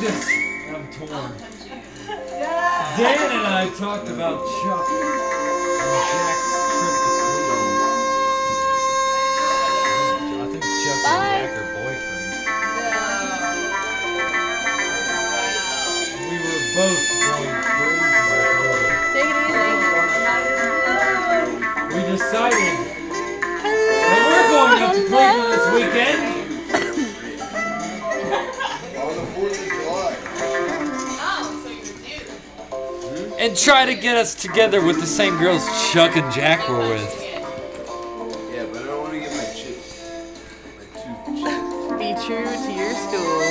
just... I'm torn. Dan and I talked about Chuck and Jack's trip to Cleveland. I think Chuck and Jack are boyfriends. We were both going crazy with it. Take it easy. We decided that we're going up to Cleveland this weekend. On the 4th of July. And try to get us together with the same girls Chuck and Jack were with. Yeah, but I don't want to get my chips. My tooth. Be true to your school.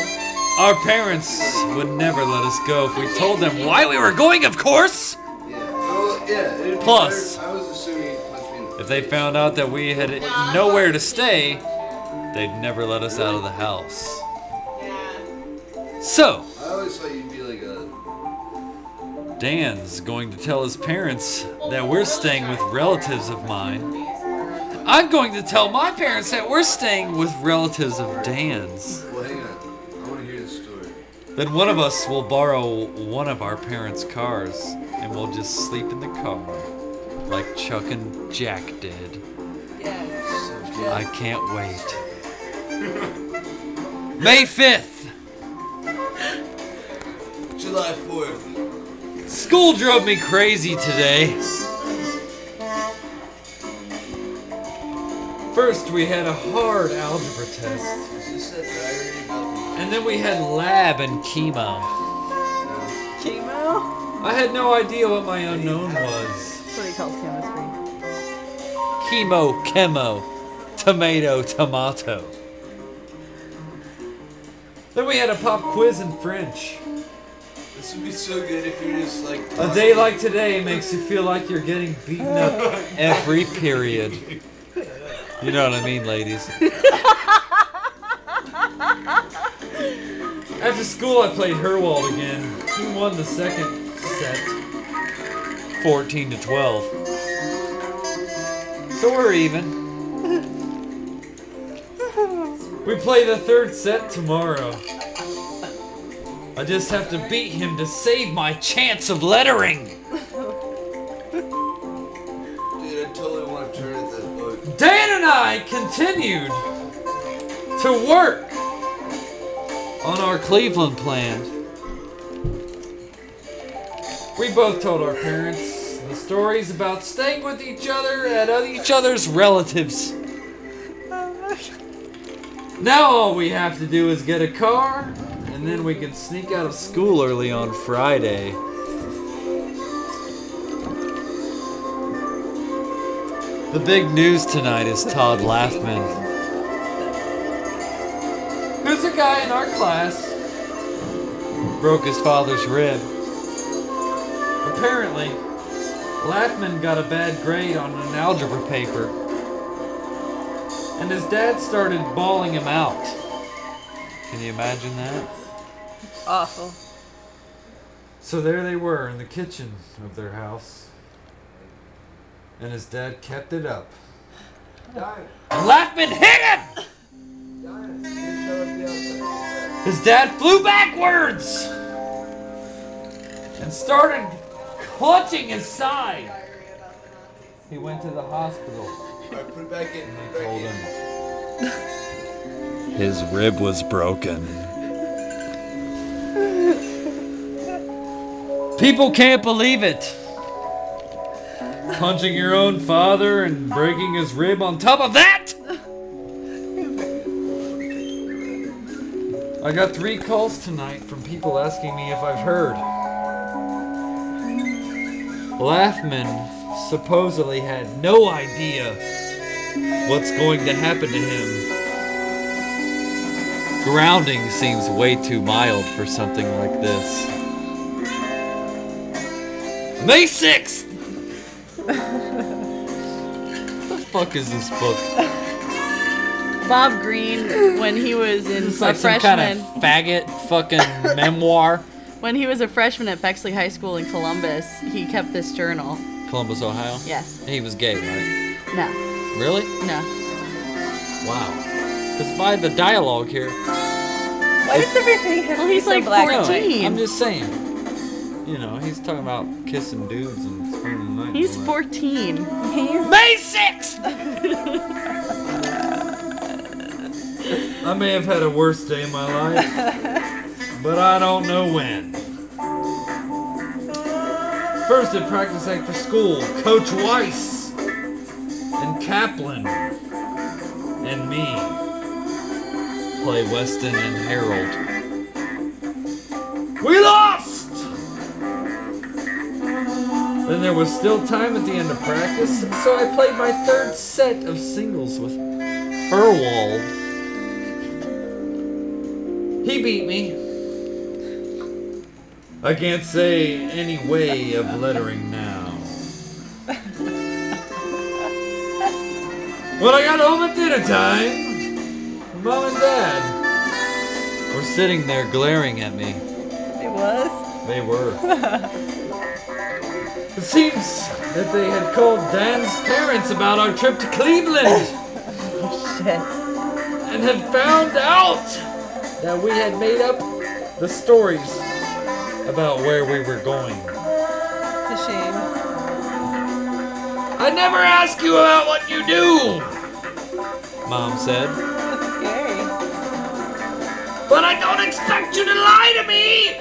Our parents would never let us go if we told them why we were going, of course! Yeah. So, yeah. It'd be Plus, better. I was assuming if they found out that we had nowhere to stay, they'd never let us out of the house. So, I always thought you'd be like a... Dan's going to tell his parents that we're staying with relatives of mine. I'm going to tell my parents that we're staying with relatives of Dan's. Well, hang on. I want to hear the story. Then one of us will borrow one of our parents' cars, and we'll just sleep in the car, like Chuck and Jack did. I can't wait. May 5th. July 4th. School drove me crazy today. First, we had a hard algebra test. Is this that diary about And then we had lab and chemo. Chemo? I had no idea what my unknown was. That's what he calls chemistry. Chemo, chemo, tomato, tomato. Then we had a pop quiz in French. This would be so good if you're just like... A day like today makes you feel like you're getting beaten up every period. You know what I mean, ladies. After school, I played Herwald again. He won the second set, 14-12. So we're even. We play the third set tomorrow. I just have to beat him to save my chance of lettering. Dude, I totally want to turn at that book. Dan and I continued to work on our Cleveland plan. We both told our parents the stories about staying with each other at each other's relatives. Now all we have to do is get a car, and then we can sneak out of school early on Friday. The big news tonight is Todd Laughman, who's a guy in our class, broke his father's rib. Apparently, Laughman got a bad grade on an algebra paper, and his dad started bawling him out. Can you imagine that? Awful. So there they were in the kitchen of their house, and his dad kept it up. And Laughman hit him! His dad flew backwards and started clutching his side. He went to the hospital. Alright, put it back in. And they told him his rib was broken. People can't believe it. Punching your own father and breaking his rib on top of that? I got 3 calls tonight from people asking me if I've heard. Laughman supposedly had no idea what's going to happen to him. Grounding seems way too mild for something like this. May 6th! What the fuck is this book? Bob Greene, when he was in It's a like some freshman, kind of faggot fucking memoir. when he was a freshman at Bexley High School in Columbus, he kept this journal. Columbus, Ohio? Yes. He was gay, right? No. Really? No. Wow. Because by the dialogue here, Why does everything have Well, to be he's so like black 14. and white? I'm just saying. You know, he's talking about kissing dudes and spending the night. He's and all that. 14. He's May 6th! I may have had a worse day in my life, but I don't know when. First at practice after school, Coach Weiss and Kaplan and me play Weston and Harold. We lost! Then there was still time at the end of practice, so I played my third set of singles with Herwald. He beat me. I can't say any way of lettering now. When I got home at dinner time, Mom and Dad were sitting there glaring at me. it was. They were. It seems that they had called Dan's parents about our trip to Cleveland Shit. and had found out that we had made up the stories about where we were going. It's a shame. I never ask you about what you do, Mom said. That's scary. But I don't expect you to lie to me!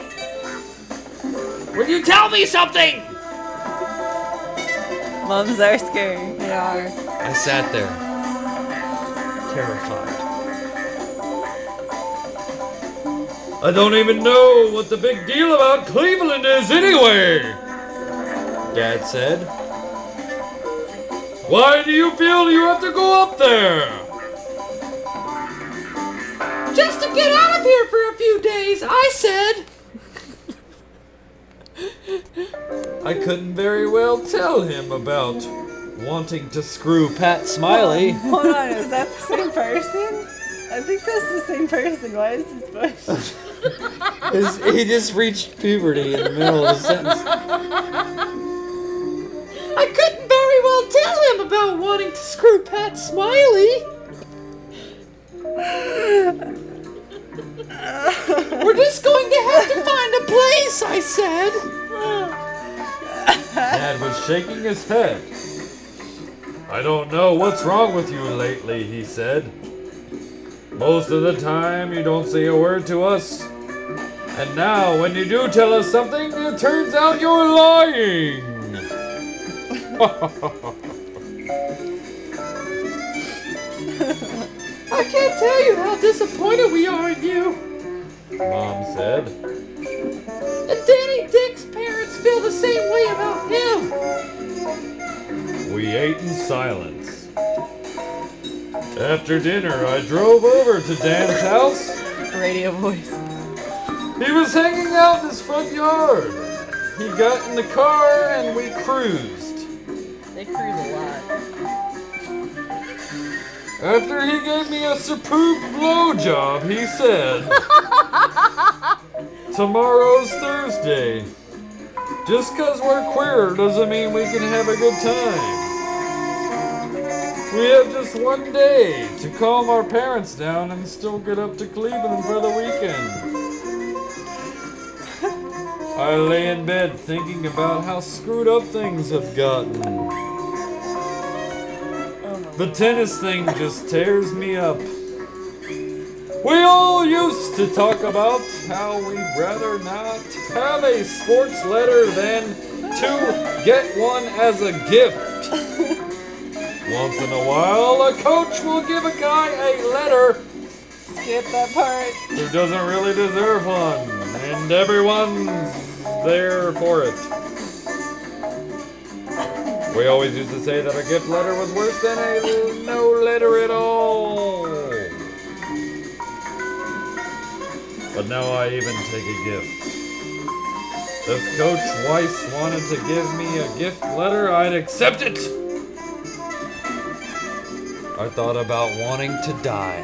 Will you tell me something? Moms are scary. They are. I sat there, terrified. I don't even know what the big deal about Cleveland is anyway, Dad said. Why do you feel you have to go up there? Just to get out of here for a few days, I said. I couldn't very well tell him about wanting to screw Pat Smiley. Hold on, is that the same person? I think that's the same person. Why is this bush? He just reached puberty in the middle of the sentence. I couldn't very well tell him about wanting to screw Pat Smiley. We're just going to have to find a place, I said. Dad was shaking his head. I don't know what's wrong with you lately, he said. Most of the time you don't say a word to us. And now when you do tell us something, it turns out you're lying. I can't tell you how disappointed we are in you, Mom said. And Danny Dick's parents feel the same way about him. We ate in silence. After dinner, I drove over to Dan's house. Radio voice. He was hanging out in his front yard. He got in the car and we cruised. They cruise a lot. After he gave me a superb blowjob, he said, tomorrow's Thursday. Just 'cause we're queer doesn't mean we can have a good time. We have just one day to calm our parents down and still get up to Cleveland for the weekend. I lay in bed thinking about how screwed up things have gotten. The tennis thing just tears me up. We all used to talk about how we'd rather not have a sports letter than to get one as a gift. Once in a while, a coach will give a guy a letter Skip that part. who doesn't really deserve one, and everyone's there for it. We always used to say that a gift letter was worse than a no letter at all. But now I even take a gift. If Coach Weiss wanted to give me a gift letter, I'd accept it. I thought about wanting to die.